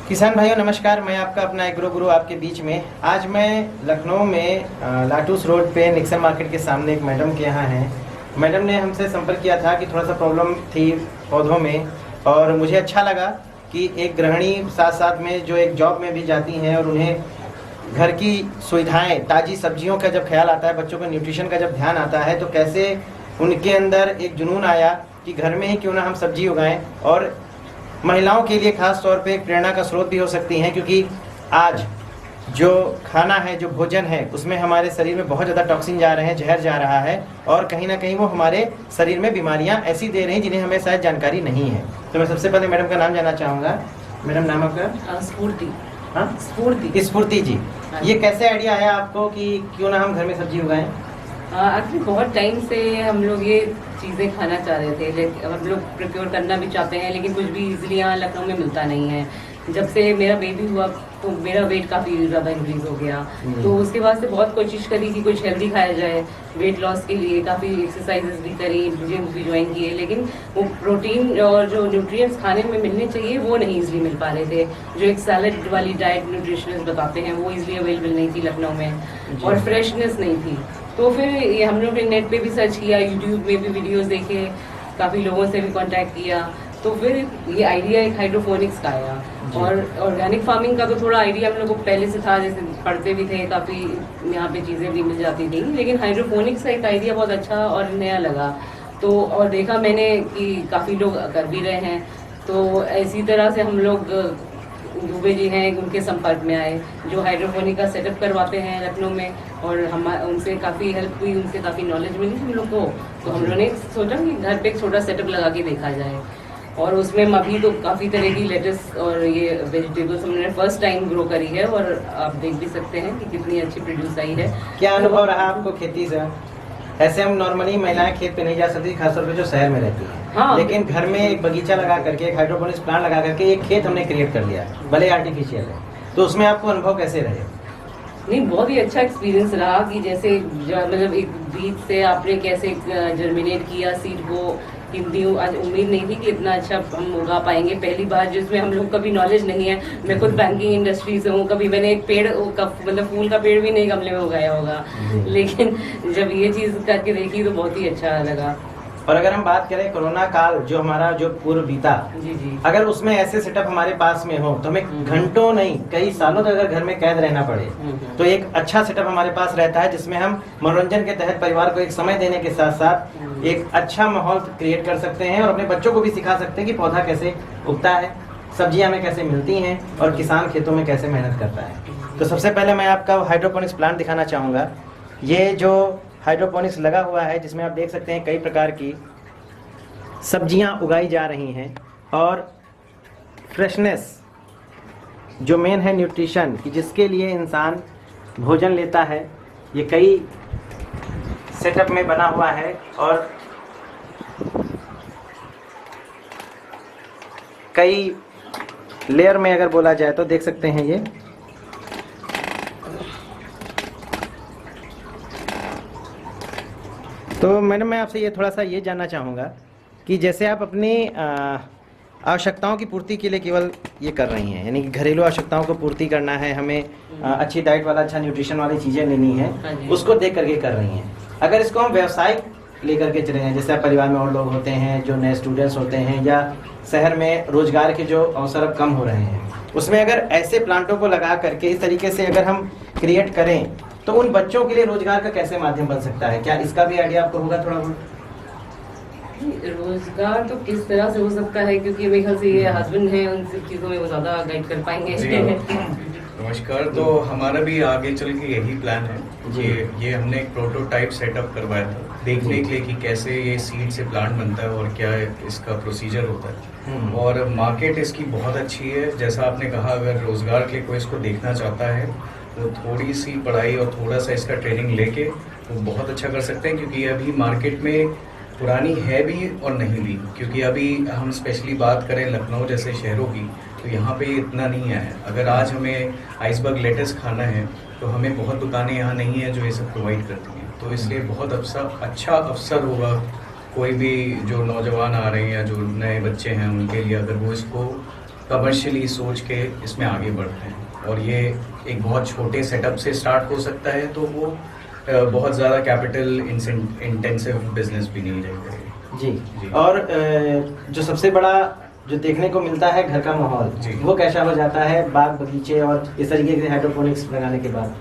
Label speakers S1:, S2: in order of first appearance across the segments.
S1: किसान भाइयों नमस्कार। मैं आपका अपना एग्रो गुरु आपके बीच में। आज मैं लखनऊ में लाटूस रोड पे निक्सन मार्केट के सामने एक मैडम के यहाँ हैं। मैडम ने हमसे संपर्क किया था कि थोड़ा सा प्रॉब्लम थी पौधों में, और मुझे अच्छा लगा कि एक गृहिणी साथ साथ में जो एक जॉब में भी जाती हैं और उन्हें घर की सुविधाएं, ताज़ी सब्जियों का जब ख्याल आता है, बच्चों के न्यूट्रिशन का जब ध्यान आता है, तो कैसे उनके अंदर एक जुनून आया कि घर में ही क्यों ना हम सब्जी उगाएं, और महिलाओं के लिए खास तौर पे एक प्रेरणा का स्रोत भी हो सकती हैं। क्योंकि आज जो खाना है, जो भोजन है, उसमें हमारे शरीर में बहुत ज़्यादा टॉक्सिन जा रहे हैं, जहर जा रहा है, और कहीं ना कहीं वो हमारे शरीर में बीमारियां ऐसी दे रही हैं जिन्हें हमें शायद जानकारी नहीं है। तो मैं सबसे पहले मैडम का नाम जानना चाहूँगा। मैडम नाम आपका?
S2: स्फूर्ति।
S1: हाँ, स्फूर्ति जी। ये कैसे आइडिया आया आपको कि क्यों ना हम घर में सब्जी उगाएं?
S2: एक्चुअली बहुत टाइम से हम लोग ये चीज़ें खाना चाह रहे थे, लेकिन हम लोग प्रिपेयर करना भी चाहते हैं, लेकिन कुछ भी इजीली यहाँ लखनऊ में मिलता नहीं है। जब से मेरा बेबी हुआ तो मेरा वेट काफ़ी ज़्यादा इंक्रीज हो गया, तो उसके बाद से बहुत कोशिश करी कि कुछ हेल्दी खाया जाए। वेट लॉस के लिए काफ़ी एक्सरसाइजेस भी करी, जिम भी ज्वाइन किए, लेकिन वो प्रोटीन और जो न्यूट्रिएंट्स खाने में मिलने चाहिए वो नहीं इजीली मिल पा रहे थे। जो एक सैलड वाली डाइट न्यूट्रिशनिस्ट बताते हैं वो इजीली अवेलेबल नहीं थी लखनऊ में, और फ्रेशनेस नहीं थी। तो फिर ये हम लोग ने नेट पे भी सर्च किया, यूट्यूब में भी वीडियोस देखे, काफ़ी लोगों से भी कांटेक्ट किया, तो फिर ये आइडिया एक हाइड्रोपोनिक्स का आया। और ऑर्गेनिक फार्मिंग का तो थोड़ा आइडिया हम लोग को पहले से था, जैसे पढ़ते भी थे, काफ़ी यहाँ पे चीज़ें भी मिल जाती थी, लेकिन हाइड्रोपोनिक्स का एक आइडिया बहुत अच्छा और नया लगा। तो और देखा मैंने कि काफ़ी लोग कर भी रहे हैं, तो इसी तरह से हम लोग दुबे जी हैं, उनके संपर्क में आए जो हाइड्रोपोनिक का सेटअप करवाते हैं लखनऊ में, और हम उनसे काफ़ी हेल्प हुई, उनसे काफ़ी नॉलेज मिली हम लोग को। तो हम लोगों ने सोचा कि घर पे एक छोटा सेटअप लगा के देखा जाए, और उसमें अभी तो काफ़ी तरह की लेटस और ये वेजिटेबल्स हमने फर्स्ट टाइम ग्रो करी है, और आप देख भी सकते हैं कि कितनी अच्छी प्रोड्यूस आई है।
S1: क्या अनुभव रहा आपको खेती से? ऐसे हम नॉर्मली महिलाएं खेत पे नहीं जा सकती, खासतौर पे जो शहर में रहती हैं।
S2: हाँ,
S1: लेकिन घर में एक बगीचा लगा करके, एक हाइड्रोपोनिक्स प्लांट लगा करके एक खेत हमने क्रिएट कर लिया, भले आर्टिफिशियल है। तो उसमें आपको अनुभव कैसे रहे?
S2: नहीं, बहुत ही अच्छा एक्सपीरियंस रहा कि जैसे मतलब एक बीज से आपने कैसे जर्मिनेट किया सीड को, कितनी आज उम्मीद नहीं थी कि इतना अच्छा हम उगा पाएंगे। पहली बार जिसमें हम लोग कभी नॉलेज नहीं है, मैं खुद बैंकिंग इंडस्ट्री से हूँ, कभी मैंने एक पेड़ मतलब फूल का पेड़ भी नहीं गमले में उगाया होगा, लेकिन जब ये चीज़ करके देखी तो बहुत ही अच्छा लगा।
S1: और अगर हम बात करें कोरोना काल जो हमारा जो पूर्व बीता,
S2: जी,
S1: अगर उसमें ऐसे सेटअप हमारे पास में हो तो हमें घंटों नहीं कई सालों तक अगर घर में कैद रहना पड़े, तो एक अच्छा सेटअप हमारे पास रहता है जिसमें हम मनोरंजन के तहत परिवार को एक समय देने के साथ साथ एक अच्छा माहौल क्रिएट कर सकते हैं, और अपने बच्चों को भी सिखा सकते हैं कि पौधा कैसे उगता है, सब्जियां हमें कैसे मिलती हैं, और किसान खेतों में कैसे मेहनत करता है। तो सबसे पहले मैं आपका हाइड्रोपोनिक्स प्लांट दिखाना चाहूँगा। ये जो हाइड्रोपोनिक्स लगा हुआ है, जिसमें आप देख सकते हैं कई प्रकार की सब्जियां उगाई जा रही हैं, और फ्रेशनेस जो मेन है न्यूट्रिशन कि जिसके लिए इंसान भोजन लेता है, ये कई सेटअप में बना हुआ है, और कई लेयर में अगर बोला जाए तो देख सकते हैं ये। तो मैडम मैं आपसे ये थोड़ा सा ये जानना चाहूँगा कि जैसे आप अपनी आवश्यकताओं की पूर्ति के लिए केवल ये कर रही हैं, यानी कि घरेलू आवश्यकताओं को पूर्ति करना है, हमें अच्छी डाइट वाला, अच्छा न्यूट्रिशन वाली चीज़ें लेनी है, उसको देख करके कर रही हैं। अगर इसको हम व्यवसायिक लेकर के चले हैं, जैसे परिवार में और लोग होते हैं, जो नए स्टूडेंट्स होते हैं, या शहर में रोजगार के जो अवसर अब कम हो रहे हैं, उसमें अगर ऐसे प्लांटों को लगा करके इस तरीके से अगर हम क्रिएट करें तो उन बच्चों के लिए रोजगार का कैसे माध्यम बन सकता है? क्या इसका भी आइडिया आपको होगा थोड़ा बहुत?
S2: रोजगार तो किस तरह से हो सकता है, क्योंकि मेरे ख्याल से ये हस्बैंड हैं, उन सब चीज़ों में वो ज़्यादा गाइड कर पाएंगे।
S3: नमस्कार। तो हमारा भी आगे चल के यही प्लान है कि ये हमने एक प्रोटोटाइप सेटअप करवाया था देखने के लिए कि कैसे ये सीड से प्लांट बनता है और क्या इसका प्रोसीजर होता है, और मार्केट इसकी बहुत अच्छी है। जैसा आपने कहा, अगर रोजगार के लिए कोई इसको देखना चाहता है तो थोड़ी सी पढ़ाई और थोड़ा सा इसका ट्रेनिंग लेके वो बहुत अच्छा कर सकते हैं, क्योंकि अभी मार्केट में पुरानी है भी और नहीं भी। क्योंकि अभी हम स्पेशली बात करें लखनऊ जैसे शहरों की, तो यहाँ पे इतना नहीं है। अगर आज हमें आइसबर्ग लेटेस खाना है तो हमें बहुत दुकानें यहाँ नहीं है जो ये सब प्रोवाइड करती हैं। तो इसलिए बहुत अच्छा अवसर होगा कोई भी जो नौजवान आ रहे हैं या जो नए बच्चे हैं उनके लिए, अगर वो इसको कमर्शियली सोच के इसमें आगे बढ़ते हैं। और ये एक बहुत छोटे सेटअप से स्टार्ट हो सकता है, तो वो बहुत ज़्यादा कैपिटल इंटेंसिव बिजनेस भी नहीं रहेगा।
S1: जी। और जो सबसे बड़ा जो देखने को मिलता है घर का माहौल, वो कैसा हो जाता है बाग बगीचे और इस तरीके के हाइड्रोपोनिक्स लगाने के बाद?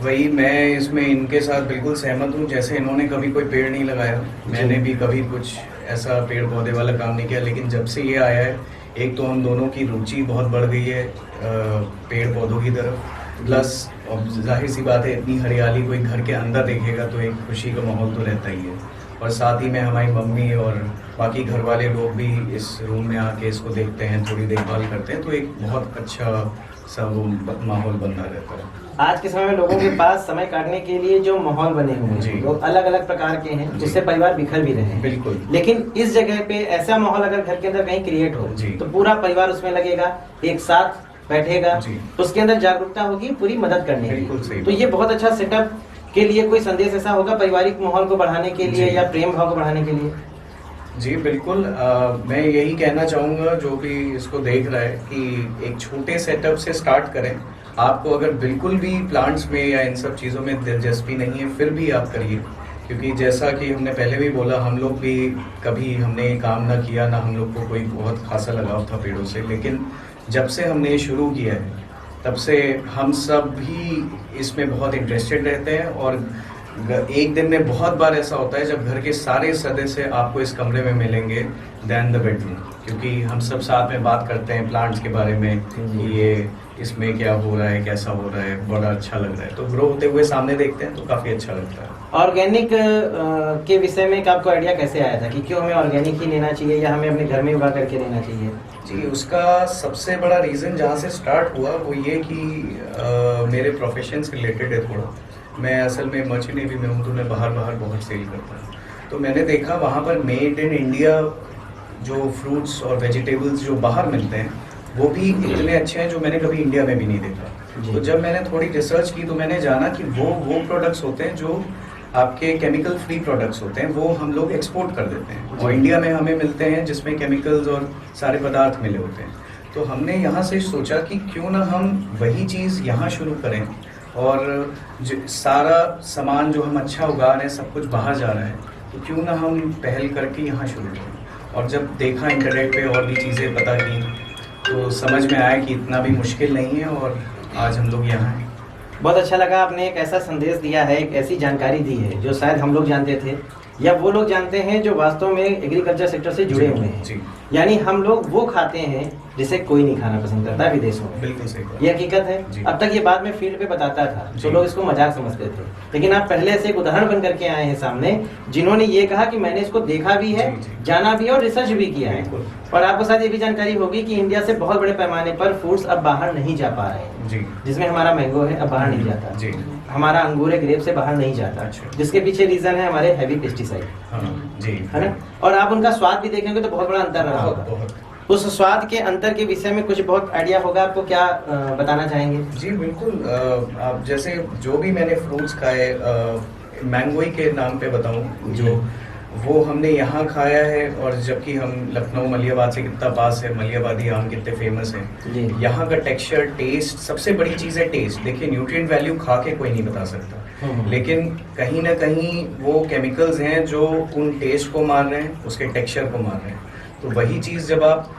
S3: वही, मैं इसमें इनके साथ बिल्कुल सहमत हूँ। जैसे इन्होंने कभी कोई पेड़ नहीं लगाया, मैंने भी कभी कुछ ऐसा पेड़ पौधे वाला काम नहीं किया, लेकिन जब से ये आया है, एक तो हम दोनों की रुचि बहुत बढ़ गई है पेड़ पौधों की तरफ, प्लस जाहिर सी बात है इतनी हरियाली कोई घर के अंदर देखेगा तो एक खुशी का माहौल तो रहता ही है। और साथ ही में हमारी मम्मी और बाकी घर वाले लोग भी इस रूम में आके इसको देखते हैं, थोड़ी देखभाल करते हैं, तो एक बहुत अच्छा सा वो माहौल बनता रहता है।
S1: आज के समय में लोगों के पास समय काटने के लिए जो माहौल बने हुए हैं वो अलग अलग प्रकार के हैं, जिससे परिवार बिखर भी रहे हैं।
S3: बिल्कुल।
S1: लेकिन इस जगह पे ऐसा माहौल अगर घर के अंदर कहीं क्रिएट हो तो पूरा परिवार उसमें लगेगा, एक साथ बैठेगा, उसके अंदर जागरूकता होगी पूरी मदद करने की। तो ये बहुत अच्छा सेटअप के लिए कोई संदेश ऐसा होगा पारिवारिक माहौल को बढ़ाने के लिए या प्रेम भाव को बढ़ाने के लिए?
S3: जी बिल्कुल। मैं यही कहना चाहूँगा जो भी इसको देख रहा है कि एक छोटे सेटअप से स्टार्ट करें। आपको अगर बिल्कुल भी प्लांट्स में या इन सब चीज़ों में दिलचस्पी नहीं है, फिर भी आप करिए, क्योंकि जैसा कि हमने पहले भी बोला, हम लोग भी कभी हमने काम ना किया, ना हम लोग को कोई बहुत खासा लगाव था पेड़ों से, लेकिन जब से हमने ये शुरू किया है तब से हम सब भी इसमें बहुत इंटरेस्टेड रहते हैं। और एक दिन में बहुत बार ऐसा होता है जब घर के सारे सदस्य आपको इस कमरे में मिलेंगे दैन द बेडरूम, क्योंकि हम सब साथ में बात करते हैं प्लांट्स के बारे में कि ये इसमें क्या हो रहा है, कैसा हो रहा है, बड़ा अच्छा लग रहा है। तो ग्रो होते हुए सामने देखते हैं तो काफ़ी अच्छा लगता है।
S1: ऑर्गेनिक के विषय में आपको आइडिया कैसे आया था कि क्यों हमें ऑर्गेनिक ही लेना चाहिए या हमें अपने घर में उगा करके लेना चाहिए?
S3: जी, उसका सबसे बड़ा रीज़न जहाँ से स्टार्ट हुआ वो ये कि मेरे प्रोफेशन से रिलेटेड है थोड़ा। मैं असल में मर्चेंट नेवी में हूँ, तो मैं बाहर बहुत सेल करता हूँ। तो मैंने देखा वहाँ पर मेड इन इंडिया जो फ्रूट्स और वेजिटेबल्स जो बाहर मिलते हैं वो भी इतने अच्छे हैं जो मैंने कभी इंडिया में भी नहीं देखा। तो जब मैंने थोड़ी रिसर्च की तो मैंने जाना कि वो प्रोडक्ट्स होते हैं जो आपके केमिकल फ्री प्रोडक्ट्स होते हैं, वो हम लोग एक्सपोर्ट कर देते हैं और इंडिया में हमें मिलते हैं जिसमें केमिकल्स और सारे पदार्थ मिले होते हैं। तो हमने यहाँ से सोचा कि क्यों ना हम वही चीज़ यहाँ शुरू करें, और सारा सामान जो हम अच्छा उगा रहे हैं सब कुछ बाहर जा रहा है, तो क्यों ना हम पहल करके यहाँ शुरू करें। और जब देखा इंटरनेट पे और भी चीज़ें पता की तो समझ में आया कि इतना भी मुश्किल नहीं है, और आज हम लोग यहाँ हैं।
S1: बहुत अच्छा लगा, आपने एक ऐसा संदेश दिया है, एक ऐसी जानकारी दी है जो शायद हम लोग जानते थे या वो लोग जानते हैं जो वास्तव में एग्रीकल्चर सेक्टर से जुड़े हुए हैं। यानी हम लोग वो खाते हैं जिसे कोई नहीं खाना पसंद करता विदेशों में।
S3: बिल्कुल सही बात।
S1: ये हकीकत है। अब तक ये बात मैं फील्ड पे बताता था तो लोग इसको मजाक समझते थे, लेकिन आप पहले से एक उदाहरण बन करके आए हैं सामने, जिन्होंने ये कहा कि मैंने इसको देखा भी है, जाना भी है और रिसर्च भी किया है। और आपको शायद ये भी जानकारी होगी कि इंडिया से बहुत बड़े पैमाने पर फ्रूट्स अब बाहर नहीं जा पा रहे हैं। जिसमें हमारा मैंगो है अब बाहर नहीं जाता, हमारा अंगूर है ग्रेप से बाहर नहीं जाता, जिसके पीछे रीजन है हमारे हैवी पेस्टिसाइड, है ना। और आप उनका स्वाद भी देखेंगे तो बहुत बड़ा अंतर रहा होगा। उस स्वाद के अंतर के विषय में कुछ बहुत आइडिया होगा आपको, क्या बताना चाहेंगे?
S3: जी बिल्कुल। आप जैसे जो भी मैंने फ्रूट्स खाए, मैंगोई के नाम पे बताऊं, जो वो हमने यहाँ खाया है, और जबकि हम लखनऊ मलियाबाद से कितना पास है, मलियाबादी आम कितने फेमस हैं, यहाँ का टेक्सचर, टेस्ट, सबसे बड़ी चीज़ है टेस्ट। देखिए न्यूट्रिएंट वैल्यू खा के कोई नहीं बता सकता, लेकिन कहीं ना कहीं वो केमिकल्स हैं जो उन टेस्ट को मार रहे हैं, उसके टेक्सचर को मार रहे हैं। तो वही चीज़ जब आप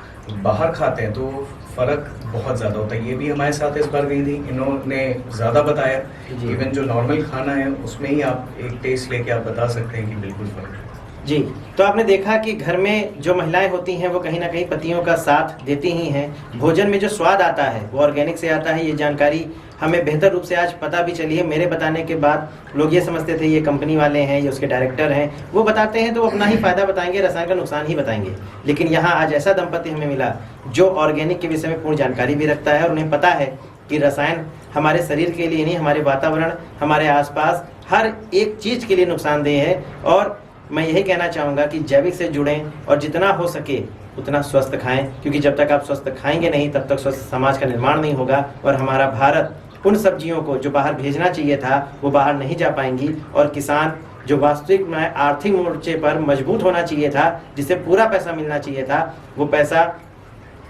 S3: बाहर खाते हैं तो फ़र्क बहुत ज़्यादा होता है। ये भी हमारे साथ इस बार गई थी, इन्होंने ज़्यादा बताया। इवन जो नॉर्मल खाना है उसमें ही आप एक टेस्ट लेके आप बता सकते हैं कि बिल्कुल फ़र्क है।
S1: जी, तो आपने देखा कि घर में जो महिलाएं होती हैं वो कहीं ना कहीं पतियों का साथ देती ही हैं। भोजन में जो स्वाद आता है वो ऑर्गेनिक से आता है। ये जानकारी हमें बेहतर रूप से आज पता भी चली है। मेरे बताने के बाद लोग ये समझते थे ये कंपनी वाले हैं, ये उसके डायरेक्टर हैं, वो बताते हैं तो वो अपना ही फायदा बताएंगे, रसायन का नुकसान ही बताएंगे। लेकिन यहाँ आज ऐसा दंपति हमें मिला जो ऑर्गेनिक के विषय में पूर्ण जानकारी भी रखता है और उन्हें पता है कि रसायन हमारे शरीर के लिए नहीं, हमारे वातावरण, हमारे आसपास हर एक चीज़ के लिए नुकसानदेह है। और मैं यही कहना चाहूँगा कि जैविक से जुड़ें और जितना हो सके उतना स्वस्थ खाएं, क्योंकि जब तक आप स्वस्थ खाएंगे नहीं तब तक स्वस्थ समाज का निर्माण नहीं होगा। और हमारा भारत उन सब्जियों को जो बाहर भेजना चाहिए था वो बाहर नहीं जा पाएंगी, और किसान जो वास्तविक में आर्थिक मोर्चे पर मजबूत होना चाहिए था, जिससे पूरा पैसा मिलना चाहिए था, वो पैसा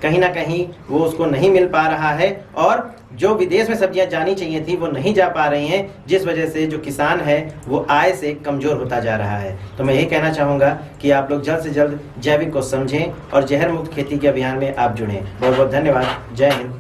S1: कहीं ना कहीं वो उसको नहीं मिल पा रहा है, और जो विदेश में सब्जियां जानी चाहिए थी वो नहीं जा पा रही हैं, जिस वजह से जो किसान है वो आय से कमज़ोर होता जा रहा है। तो मैं यही कहना चाहूँगा कि आप लोग जल्द से जल्द जैविक को समझें और जहर मुक्त खेती के अभियान में आप जुड़ें। बहुत बहुत धन्यवाद। जय हिंद।